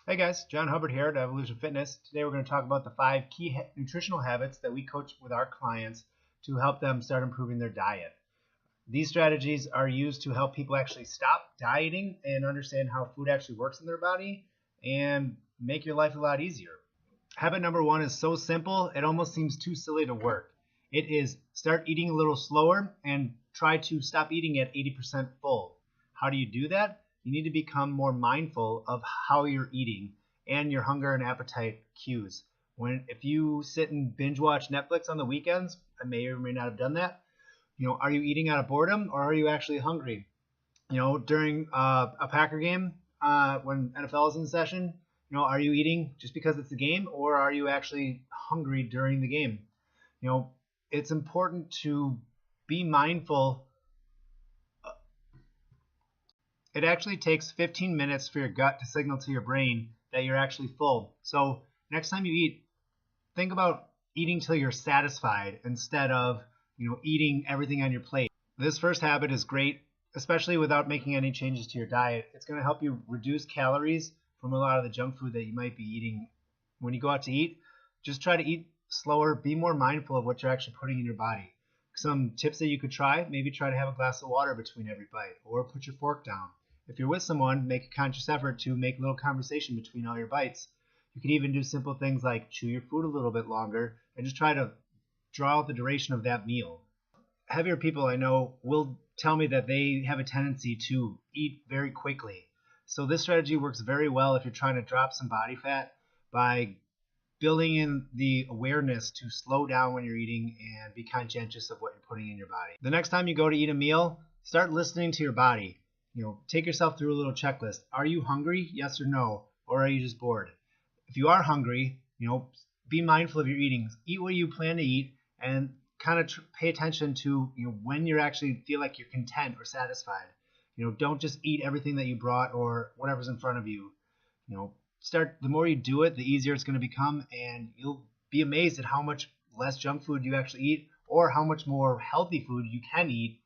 Hey guys, John Hubbard here at Evolution Fitness. Today we're going to talk about the 5 key nutritional habits that we coach with our clients to help them start improving their diet. These strategies are used to help people actually stop dieting and understand how food actually works in their body and make your life a lot easier. Habit number 1 is so simple, it almost seems too silly to work. It is start eating a little slower and try to stop eating at 80% full. How do you do that? You need to become more mindful of how you're eating and your hunger and appetite cues. If you sit and binge watch Netflix on the weekends, I may or may not have done that. Are you eating out of boredom or are you actually hungry? During a Packer game, when NFL is in session, are you eating just because it's a game or are you actually hungry during the game? It's important to be mindful. It actually takes 15 minutes for your gut to signal to your brain that you're actually full. So next time you eat, think about eating till you're satisfied instead of, eating everything on your plate. This first habit is great, especially without making any changes to your diet. It's going to help you reduce calories from a lot of the junk food that you might be eating when you go out to eat. Just try to eat slower, be more mindful of what you're actually putting in your body. Some tips that you could try, maybe try to have a glass of water between every bite or put your fork down. If you're with someone, make a conscious effort to make a little conversation between all your bites. You can even do simple things like chew your food a little bit longer and just try to draw out the duration of that meal. Heavier people I know will tell me that they have a tendency to eat very quickly. So this strategy works very well if you're trying to drop some body fat by building in the awareness to slow down when you're eating and be conscientious of what you're putting in your body. The next time you go to eat a meal, start listening to your body. Take yourself through a little checklist. Are you hungry? Yes or no? Or are you just bored? If you are hungry, be mindful of your eating. Eat what you plan to eat and kind of pay attention to, when you actually feel like you're content or satisfied. Don't just eat everything that you brought or whatever's in front of you. The more you do it, the easier it's going to become, and you'll be amazed at how much less junk food you actually eat or how much more healthy food you can eat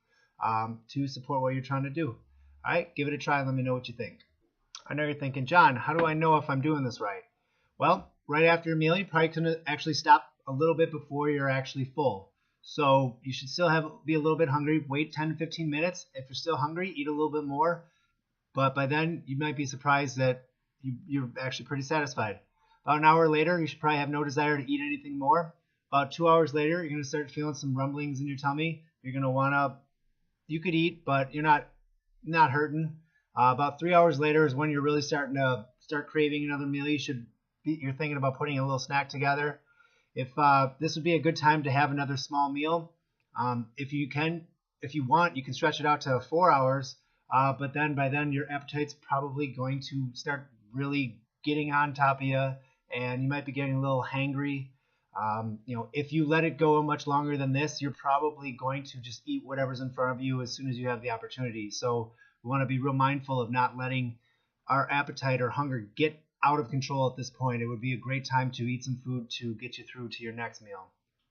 to support what you're trying to do. All right, give it a try and let me know what you think. I know you're thinking, John, how do I know if I'm doing this right? Well, right after your meal, you probably can actually stop a little bit before you're actually full. So you should still be a little bit hungry. Wait 10 to 15 minutes. If you're still hungry, eat a little bit more. But by then, you might be surprised that you're actually pretty satisfied. About an hour later, you should probably have no desire to eat anything more. About 2 hours later, you're going to start feeling some rumblings in your tummy. You're going to you could eat, but you're not hurting. About 3 hours later is when you're really starting to craving another meal. You're thinking about putting a little snack together. If this would be a good time to have another small meal. If you want, you can stretch it out to 4 hours. But then by then your appetite's probably going to start really getting on top of you, and you might be getting a little hangry. If you let it go much longer than this, you're probably going to just eat whatever's in front of you as soon as you have the opportunity. So we want to be real mindful of not letting our appetite or hunger get out of control at this point. It would be a great time to eat some food to get you through to your next meal.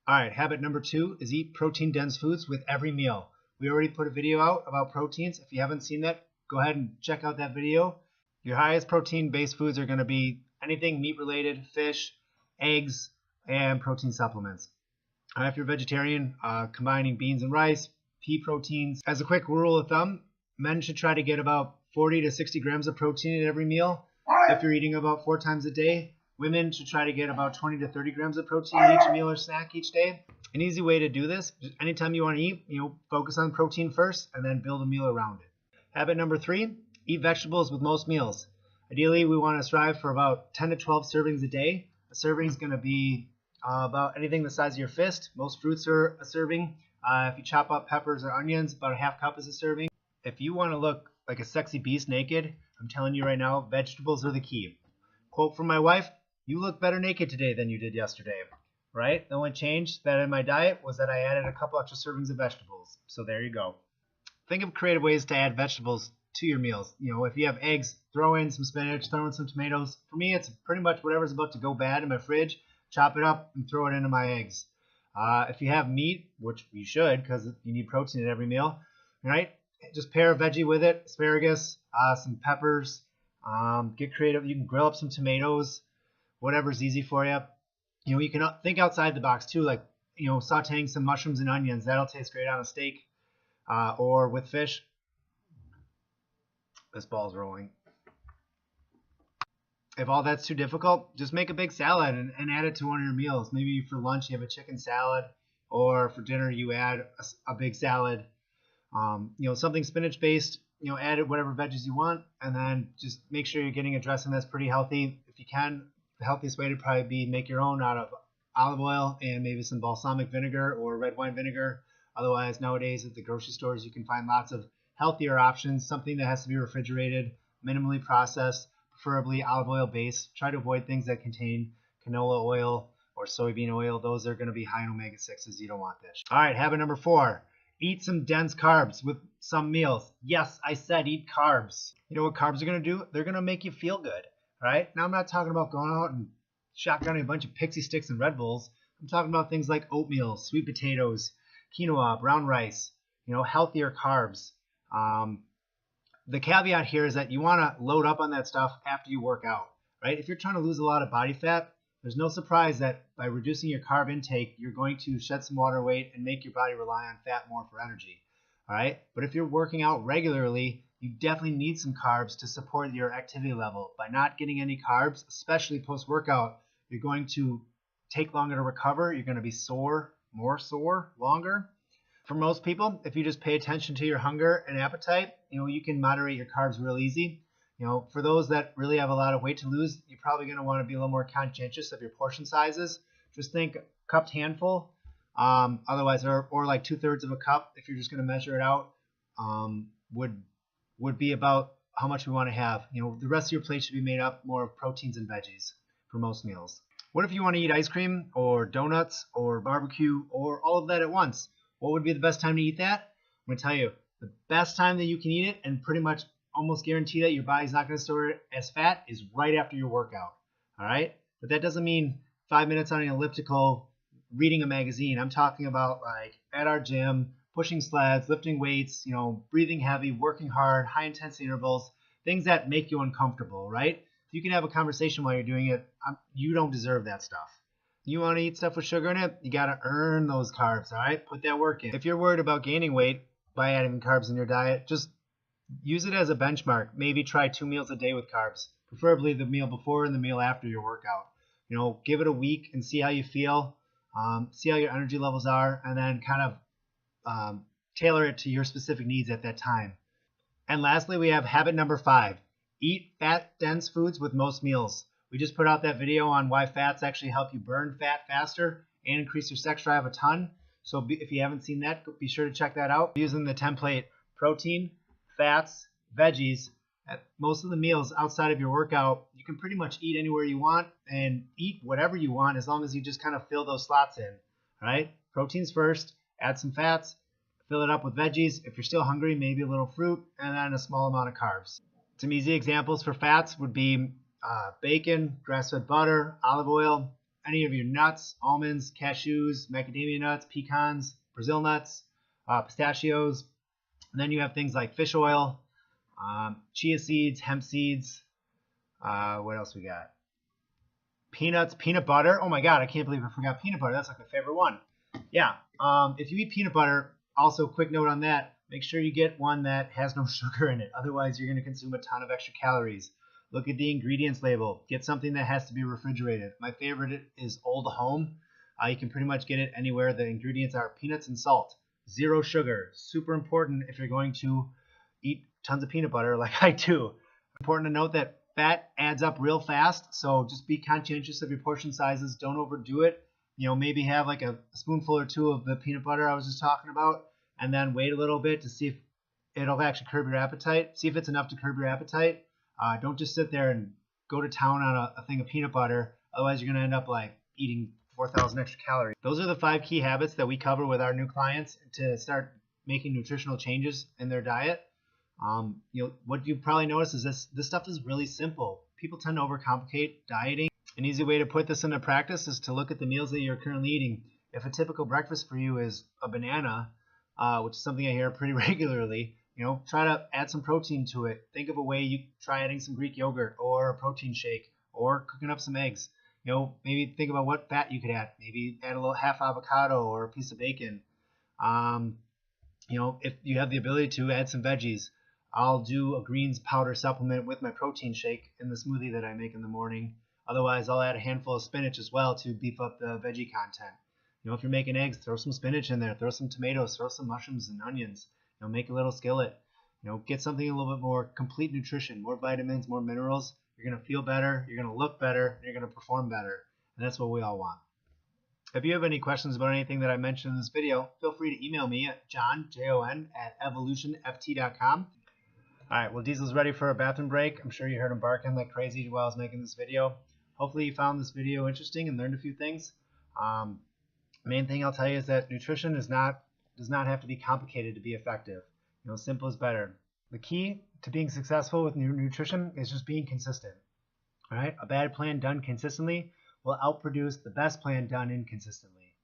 All right, habit number 2 is eat protein-dense foods with every meal. We already put a video out about proteins. If you haven't seen that, go ahead and check out that video. Your highest protein-based foods are going to be anything meat-related, fish, eggs, and protein supplements. If you're vegetarian, combining beans and rice, pea proteins. As a quick rule of thumb, men should try to get about 40 to 60 grams of protein at every meal. If you're eating about 4 times a day, women should try to get about 20 to 30 grams of protein each meal or snack each day. An easy way to do this, anytime you want to eat, focus on protein first and then build a meal around it. Habit number 3, eat vegetables with most meals. Ideally, we want to strive for about 10 to 12 servings a day. A serving is going to be about anything the size of your fist. Most fruits are a serving. If you chop up peppers or onions, about a half cup is a serving. If you want to look like a sexy beast naked, I'm telling you right now, vegetables are the key. Quote from my wife, "You look better naked today than you did yesterday." Right? The only change that in my diet was that I added a couple extra servings of vegetables. So there you go. Think of creative ways to add vegetables to your meals. If you have eggs, throw in some spinach, throw in some tomatoes. For me, it's pretty much whatever's about to go bad in my fridge, chop it up and throw it into my eggs. If you have meat, which you should because you need protein at every meal, right? Just pair a veggie with it, asparagus, some peppers, Get creative. You can grill up some tomatoes, whatever's easy for you. You can think outside the box too, like sauteing some mushrooms and onions. That'll taste great on a steak or with fish. This ball's rolling. If all that's too difficult, just make a big salad and add it to one of your meals. Maybe for lunch you have a chicken salad, or for dinner you add a big salad. Something spinach based. Add whatever veggies you want, and then just make sure you're getting a dressing that's pretty healthy. If you can, the healthiest way to probably be make your own out of olive oil and maybe some balsamic vinegar or red wine vinegar. Otherwise, nowadays at the grocery stores you can find lots of healthier options. Something that has to be refrigerated, minimally processed, preferably olive oil based. Try to avoid things that contain canola oil or soybean oil. Those are going to be high in omega-6s. You don't want this. All right, habit number 4. Eat some dense carbs with some meals. Yes, I said eat carbs. You know what carbs are going to do? They're going to make you feel good. All right? Now, I'm not talking about going out and shotgunning a bunch of Pixie Sticks and Red Bulls. I'm talking about things like oatmeal, sweet potatoes, quinoa, brown rice, healthier carbs. The caveat here is that you want to load up on that stuff after you work out, right? If you're trying to lose a lot of body fat, there's no surprise that by reducing your carb intake, you're going to shed some water weight and make your body rely on fat more for energy, all right? But if you're working out regularly, you definitely need some carbs to support your activity level. By not getting any carbs, especially post-workout, you're going to take longer to recover. You're going to be sore, more sore, longer. For most people, if you just pay attention to your hunger and appetite, you can moderate your carbs real easy. For those that really have a lot of weight to lose, you're probably going to want to be a little more conscientious of your portion sizes. Just think cupped handful, otherwise, or like 2/3 of a cup, if you're just going to measure it out, would be about how much we want to have. The rest of your plate should be made up more of proteins and veggies for most meals. What if you want to eat ice cream or donuts or barbecue or all of that at once? What would be the best time to eat that? I'm going to tell you, the best time that you can eat it and pretty much almost guarantee that your body's not going to store it as fat is right after your workout. All right? But that doesn't mean 5 minutes on an elliptical reading a magazine. I'm talking about like at our gym, pushing sleds, lifting weights, breathing heavy, working hard, high intensity intervals, things that make you uncomfortable, right? You can have a conversation while you're doing it. You don't deserve that stuff. You want to eat stuff with sugar in it, you got to earn those carbs, all right? Put that work in. If you're worried about gaining weight by adding carbs in your diet, just use it as a benchmark. Maybe try 2 meals a day with carbs, preferably the meal before and the meal after your workout. Give it a week and see how you feel, see how your energy levels are, and then kind of tailor it to your specific needs at that time. And lastly, we have habit number 5. Eat fat-dense foods with most meals. We just put out that video on why fats actually help you burn fat faster and increase your sex drive a ton. So if you haven't seen that, be sure to check that out. Using the template protein, fats, veggies, at most of the meals outside of your workout, you can pretty much eat anywhere you want and eat whatever you want as long as you just kind of fill those slots in. All right? Proteins first, add some fats, fill it up with veggies. If you're still hungry, maybe a little fruit, and then a small amount of carbs. Some easy examples for fats would be bacon, grass-fed butter, olive oil, any of your nuts, almonds, cashews, macadamia nuts, pecans, Brazil nuts, pistachios. And then you have things like fish oil, chia seeds, hemp seeds. What else we got? Peanuts, peanut butter. Oh my God, I can't believe I forgot peanut butter. That's like my favorite one. Yeah, if you eat peanut butter, also quick note on that, make sure you get one that has no sugar in it. Otherwise, you're going to consume a ton of extra calories. Look at the ingredients label. Get something that has to be refrigerated. My favorite is Old Home. You can pretty much get it anywhere. The ingredients are peanuts and salt. 0 sugar. Super important if you're going to eat tons of peanut butter like I do. Important to note that fat adds up real fast, so just be conscientious of your portion sizes. Don't overdo it. Maybe have like a spoonful or 2 of the peanut butter I was just talking about, and then wait a little bit to see if it'll actually curb your appetite. See if it's enough to curb your appetite. Don't just sit there and go to town on a thing of peanut butter. Otherwise, you're going to end up like eating 4,000 extra calories. Those are the 5 key habits that we cover with our new clients to start making nutritional changes in their diet. What you probably notice is this stuff is really simple. People tend to overcomplicate dieting. An easy way to put this into practice is to look at the meals that you're currently eating. If a typical breakfast for you is a banana, which is something I hear pretty regularly, Try to add some protein to it. Think of a way you try adding some Greek yogurt or a protein shake or cooking up some eggs. Maybe think about what fat you could add. Maybe add a little half avocado or a piece of bacon. If you have the ability to, add some veggies. I'll do a greens powder supplement with my protein shake in the smoothie that I make in the morning. Otherwise, I'll add a handful of spinach as well to beef up the veggie content. If you're making eggs, throw some spinach in there, throw some tomatoes, throw some mushrooms and onions. Make a little skillet. Get something a little bit more complete nutrition, more vitamins, more minerals. You're going to feel better, you're going to look better, and you're going to perform better. And that's what we all want. If you have any questions about anything that I mentioned in this video, feel free to email me at john@evolutionft.com. All right, well, Diesel's ready for a bathroom break. I'm sure you heard him barking like crazy while I was making this video. Hopefully you found this video interesting and learned a few things. Main thing I'll tell you is that nutrition does not have to be complicated to be effective. Simple is better. The key to being successful with nutrition is just being consistent. All right, a bad plan done consistently will outproduce the best plan done inconsistently.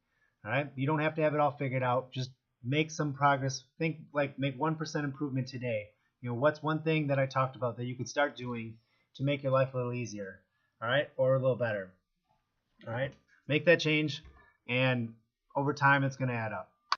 All right, you don't have to have it all figured out. Just make some progress. Make 1% improvement today. What's one thing that I talked about that you could start doing to make your life a little easier, all right, or a little better. All right, make that change, and over time it's going to add up.